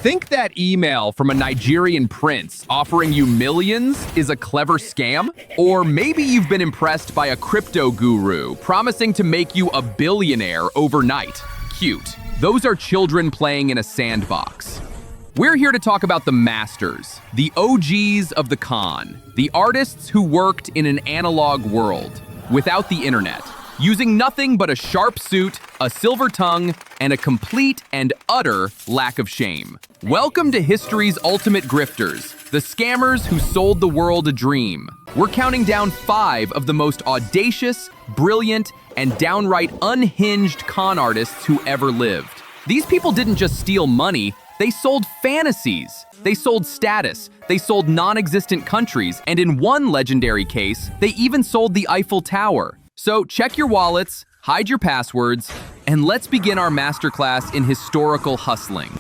Think that email from a Nigerian prince offering you millions is a clever scam? Or maybe you've been impressed by a crypto guru promising to make you a billionaire overnight. Cute. Those are children playing in a sandbox. We're here to talk about the masters, the OGs of the con, the artists who worked in an analog world, without the internet, using nothing but a sharp suit, a silver tongue, and a complete and utter lack of shame. Welcome to history's ultimate grifters, the scammers who sold the world a dream. We're counting down 5 of the most audacious, brilliant, and downright unhinged con artists who ever lived. These people didn't just steal money, they sold fantasies. They sold status, they sold non-existent countries, and in one legendary case, they even sold the Eiffel Tower. So check your wallets, hide your passwords, and let's begin our masterclass in historical hustling.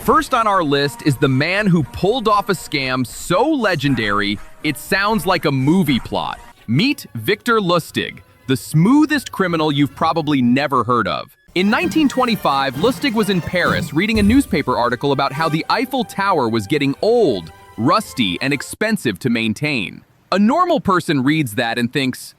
First on our list is the man who pulled off a scam so legendary, it sounds like a movie plot. Meet Victor Lustig, the smoothest criminal you've probably never heard of. In 1925, Lustig was in Paris reading a newspaper article about how the Eiffel Tower was getting old, rusty, and expensive to maintain. A normal person reads that and thinks,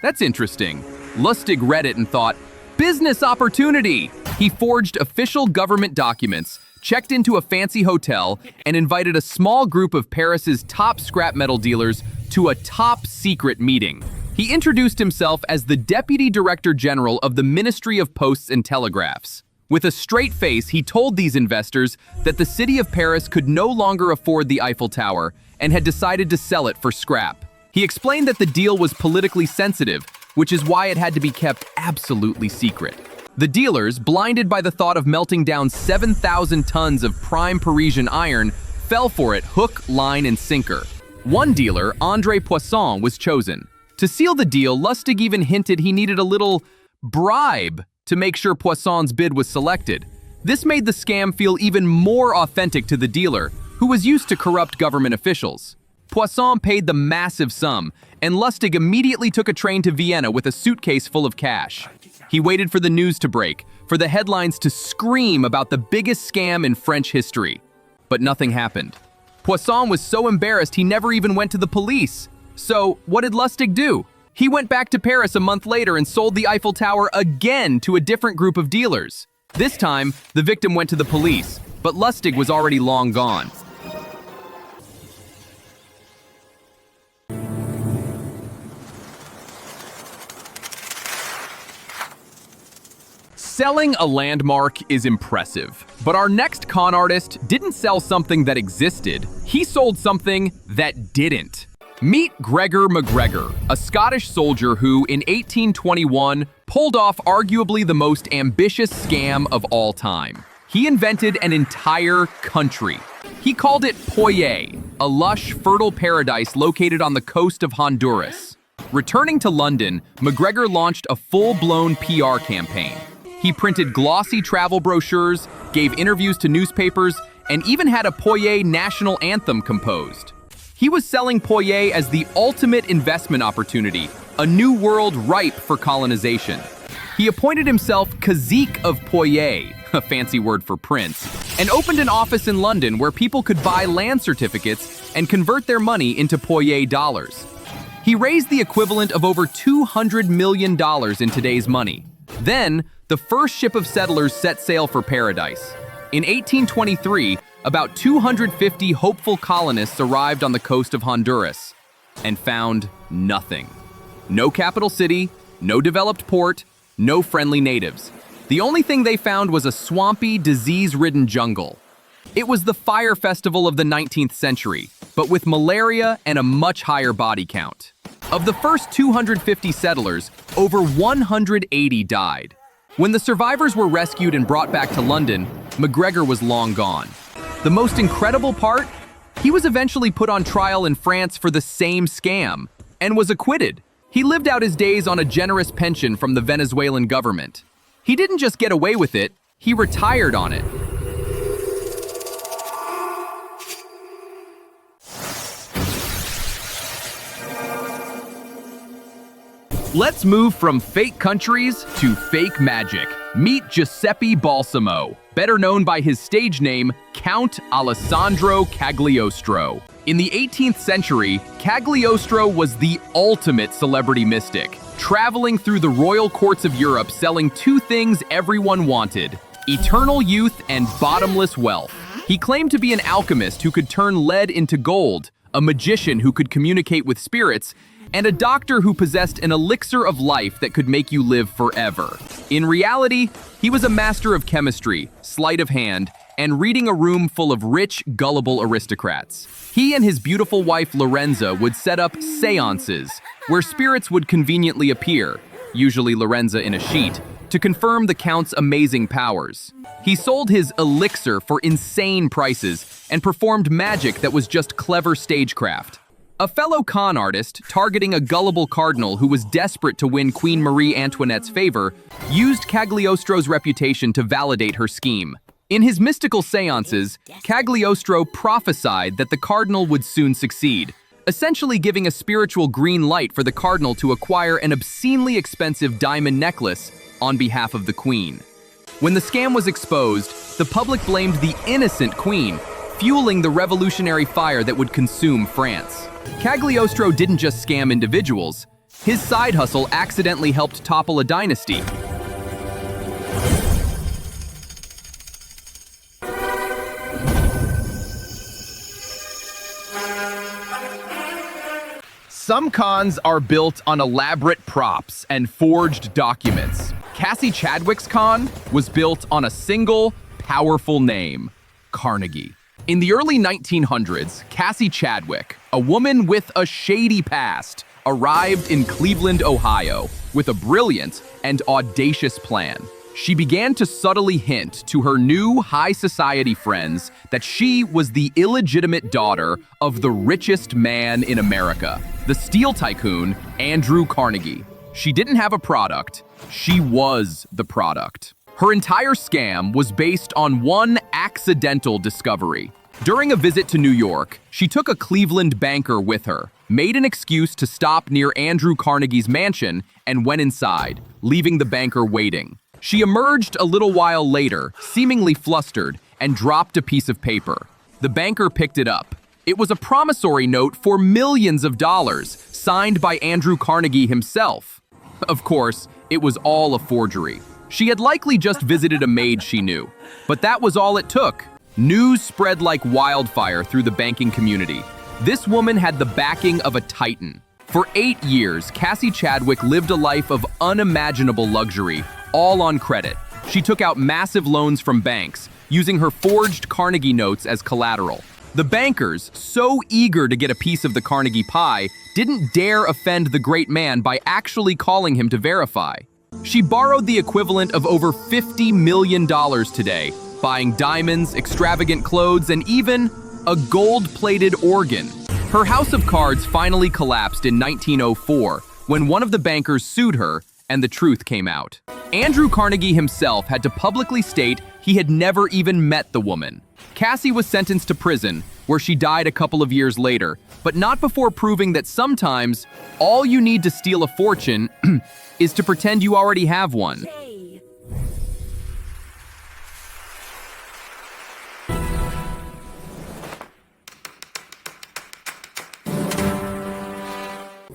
that's interesting. Lustig read it and thought, business opportunity! He forged official government documents, checked into a fancy hotel, and invited a small group of Paris's top scrap metal dealers to a top-secret meeting. He introduced himself as the Deputy Director General of the Ministry of Posts and Telegraphs. With a straight face, he told these investors that the city of Paris could no longer afford the Eiffel Tower and had decided to sell it for scrap. He explained that the deal was politically sensitive, which is why it had to be kept absolutely secret. The dealers, blinded by the thought of melting down 7,000 tons of prime Parisian iron, fell for it hook, line, and sinker. One dealer, André Poisson, was chosen. To seal the deal, Lustig even hinted he needed a little bribe to make sure Poisson's bid was selected. This made the scam feel even more authentic to the dealer, who was used to corrupt government officials. Poisson paid the massive sum, and Lustig immediately took a train to Vienna with a suitcase full of cash. He waited for the news to break, for the headlines to scream about the biggest scam in French history. But nothing happened. Poisson was so embarrassed he never even went to the police. So, what did Lustig do? He went back to Paris a month later and sold the Eiffel Tower again to a different group of dealers. This time, the victim went to the police, but Lustig was already long gone. Selling a landmark is impressive, but our next con artist didn't sell something that existed, he sold something that didn't. Meet Gregor MacGregor, a Scottish soldier who, in 1821, pulled off arguably the most ambitious scam of all time. He invented an entire country. He called it Poye, a lush, fertile paradise located on the coast of Honduras. Returning to London, MacGregor launched a full-blown PR campaign. He printed glossy travel brochures, gave interviews to newspapers, and even had a Poye national anthem composed. He was selling Poye as the ultimate investment opportunity, a new world ripe for colonization. He appointed himself Cazique of Poye, a fancy word for prince, and opened an office in London where people could buy land certificates and convert their money into Poye dollars. He raised the equivalent of over $200 million in today's money. Then, the first ship of settlers set sail for paradise. In 1823, about 250 hopeful colonists arrived on the coast of Honduras and found nothing. No capital city, no developed port, no friendly natives. The only thing they found was a swampy, disease-ridden jungle. It was the fire festival of the 19th century, but with malaria and a much higher body count. Of the first 250 settlers, over 180 died. When the survivors were rescued and brought back to London, MacGregor was long gone. The most incredible part? He was eventually put on trial in France for the same scam, and was acquitted. He lived out his days on a generous pension from the Venezuelan government. He didn't just get away with it, he retired on it. Let's move from fake countries to fake magic. Meet Giuseppe Balsamo, better known by his stage name, Count Alessandro Cagliostro. In the 18th century, Cagliostro was the ultimate celebrity mystic, traveling through the royal courts of Europe selling two things everyone wanted: eternal youth and bottomless wealth. He claimed to be an alchemist who could turn lead into gold, a magician who could communicate with spirits, and a doctor who possessed an elixir of life that could make you live forever. In reality, he was a master of chemistry, sleight of hand, and reading a room full of rich, gullible aristocrats. He and his beautiful wife Lorenza would set up seances, where spirits would conveniently appear, usually Lorenza in a sheet, to confirm the Count's amazing powers. He sold his elixir for insane prices and performed magic that was just clever stagecraft. A fellow con artist, targeting a gullible cardinal who was desperate to win Queen Marie Antoinette's favor, used Cagliostro's reputation to validate her scheme. In his mystical seances, Cagliostro prophesied that the cardinal would soon succeed, essentially giving a spiritual green light for the cardinal to acquire an obscenely expensive diamond necklace on behalf of the queen. When the scam was exposed, the public blamed the innocent queen, fueling the revolutionary fire that would consume France. Cagliostro didn't just scam individuals. His side hustle accidentally helped topple a dynasty. Some cons are built on elaborate props and forged documents. Cassie Chadwick's con was built on a single, powerful name: Carnegie. In the early 1900s, Cassie Chadwick, a woman with a shady past, arrived in Cleveland, Ohio, with a brilliant and audacious plan. She began to subtly hint to her new high society friends that she was the illegitimate daughter of the richest man in America, the steel tycoon Andrew Carnegie. She didn't have a product, she was the product. Her entire scam was based on one accidental discovery. During a visit to New York, she took a Cleveland banker with her, made an excuse to stop near Andrew Carnegie's mansion, and went inside, leaving the banker waiting. She emerged a little while later, seemingly flustered, and dropped a piece of paper. The banker picked it up. It was a promissory note for millions of dollars, signed by Andrew Carnegie himself. Of course, it was all a forgery. She had likely just visited a maid she knew, but that was all it took. News spread like wildfire through the banking community. This woman had the backing of a titan. For 8 years, Cassie Chadwick lived a life of unimaginable luxury, all on credit. She took out massive loans from banks, using her forged Carnegie notes as collateral. The bankers, so eager to get a piece of the Carnegie pie, didn't dare offend the great man by actually calling him to verify. She borrowed the equivalent of over $50 million today, buying diamonds, extravagant clothes, and even a gold-plated organ. Her house of cards finally collapsed in 1904 when one of the bankers sued her and the truth came out. Andrew Carnegie himself had to publicly state he had never even met the woman. Cassie was sentenced to prison, where she died a couple of years later, but not before proving that sometimes all you need to steal a fortune is to pretend you already have one.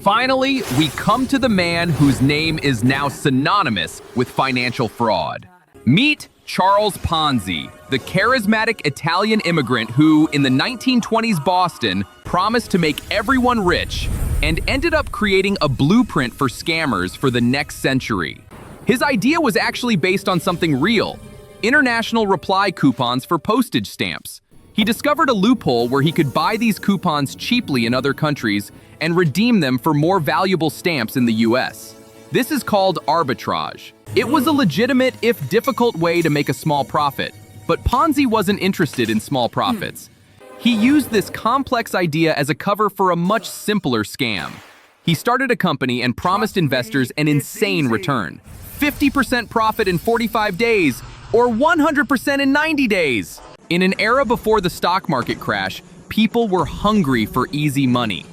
Finally, we come to the man whose name is now synonymous with financial fraud. Meet Charles Ponzi, the charismatic Italian immigrant who, in the 1920s Boston, promised to make everyone rich and ended up creating a blueprint for scammers for the next century. His idea was actually based on something real: international reply coupons for postage stamps. He discovered a loophole where he could buy these coupons cheaply in other countries and redeem them for more valuable stamps in the US. This is called arbitrage. It was a legitimate, if difficult, way to make a small profit, but Ponzi wasn't interested in small profits. He used this complex idea as a cover for a much simpler scam. He started a company and promised investors an insane return: 50% profit in 45 days, or 100% in 90 days. In an era before the stock market crash, people were hungry for easy money.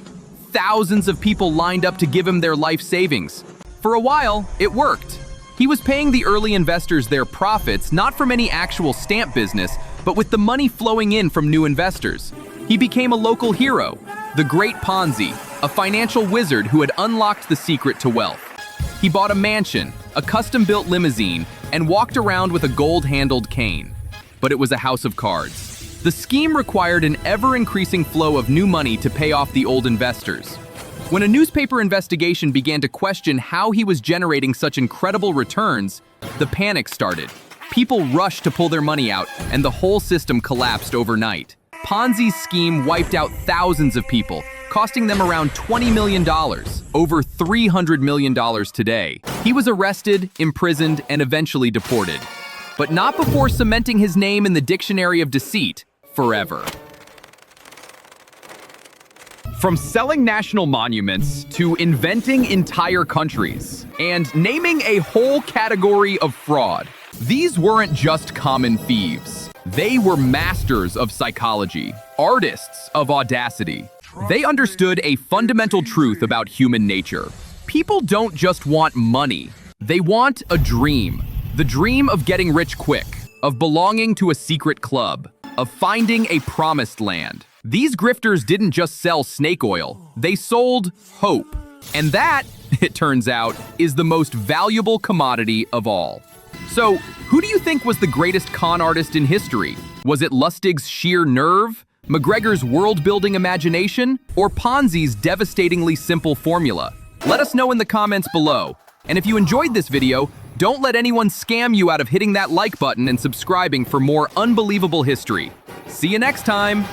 Thousands of people lined up to give him their life savings. For a while, it worked. He was paying the early investors their profits not from any actual stamp business, but with the money flowing in from new investors. He became a local hero, the Great Ponzi, a financial wizard who had unlocked the secret to wealth. He bought a mansion, a custom-built limousine, and walked around with a gold-handled cane. But it was a house of cards. The scheme required an ever-increasing flow of new money to pay off the old investors. When a newspaper investigation began to question how he was generating such incredible returns, the panic started. People rushed to pull their money out, and the whole system collapsed overnight. Ponzi's scheme wiped out thousands of people, costing them around $20 million, over $300 million today. He was arrested, imprisoned, and eventually deported. But not before cementing his name in the dictionary of deceit forever. From selling national monuments to inventing entire countries and naming a whole category of fraud, these weren't just common thieves. They were masters of psychology, artists of audacity. They understood a fundamental truth about human nature. People don't just want money. They want a dream. The dream of getting rich quick, of belonging to a secret club, of finding a promised land. These grifters didn't just sell snake oil, they sold hope. And that, it turns out, is the most valuable commodity of all. So, who do you think was the greatest con artist in history? Was it Lustig's sheer nerve, MacGregor's world-building imagination, or Ponzi's devastatingly simple formula? Let us know in the comments below. And if you enjoyed this video, don't let anyone scam you out of hitting that like button and subscribing for more unbelievable history. See you next time!